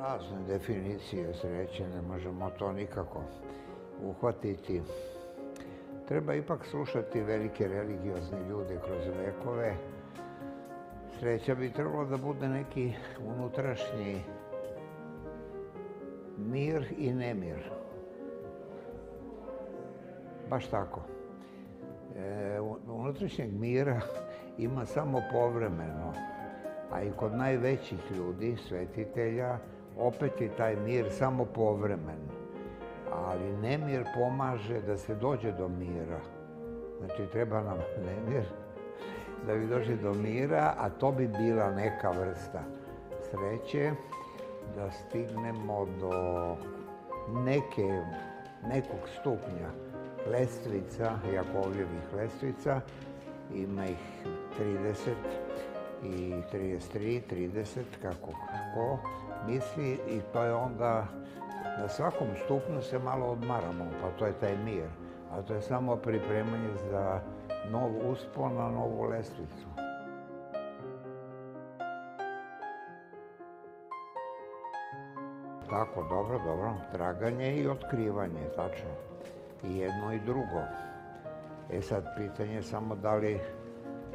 razne definicije sreće, ne možemo to nikako uhvatiti. Treba ipak slušati velike religiozne ljude kroz vekove. Sreća bi trebalo da bude neki unutrašnji mir i nemir. Baš tako. Unutrašnjeg mira ima samo povremeno, a i kod najvećih ljudi, svetitelja, opet je taj mir samo povremen. Ali nemir pomaže da se dođe do mira. Znači, treba nam nemir da bi došli do mira, a to bi bila neka vrsta sreće, da stignemo do nekog stupnja lestvica, Jakovljevih lestvica, ima ih 30 i 33, 30, kako ko misli, i to je onda na svakom stupnju se malo odmaramo, pa to je taj mir, a to je samo pripremanje za nov uspon na novu lestvicu. Tako, dobro, traganje i otkrivanje, tačno. I jedno i drugo. Sad, pitanje je samo da li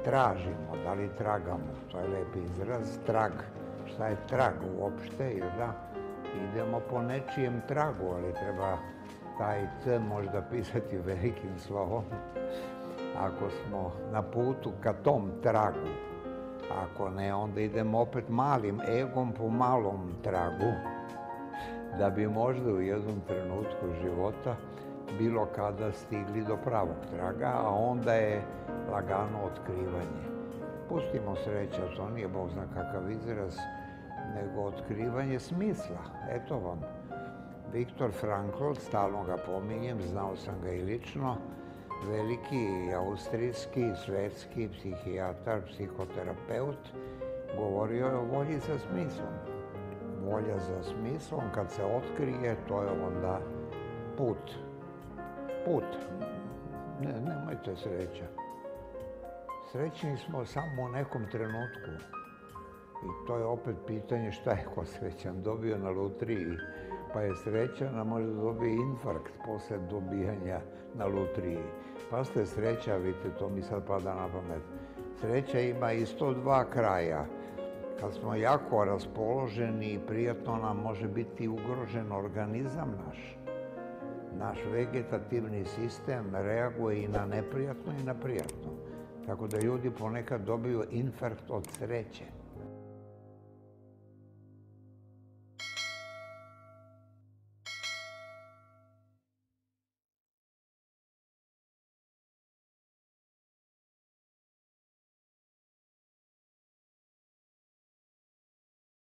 tražimo, da li tragamo. To je lepi izraz, trag. Šta je trag uopšte, jer da, idemo po nečijem tragu, ali treba taj C možda pisati velikim slovom. Ako smo na putu ka tom tragu, ako ne, onda idemo opet malim egom po malom tragu, da bi možda u jednom trenutku života bilo kada stigli do pravog traga, a onda je lagano otkrivanje. Pustimo sreća, to nije Bog zna kakav izraz, nego otkrivanje smisla. Eto vam, Viktor Frankl, stalno ga pominjem, znao sam ga i lično, veliki austrijski, svetski psihijatar, psihoterapeut, govorio je o volji za smislom. Volja za smislom, kad se otkrije, to je onda put. Nemojte sreća. Srećni smo samo u nekom trenutku. I to je opet pitanje šta je ko srećan. Dobio na lutriji, pa je srećan, a možda dobije infarkt posle dobijanja na lutriji. Pa ste sreća, vidite, to mi sad pada na pamet. Sreća ima isto dva kraja. Kad smo jako raspoloženi i prijatno nam može biti ugrožen organizam naš. Naš vegetativni sistem reaguje i na neprijatno i na prijatno. Tako da ljudi ponekad dobiju infarkt od sreće.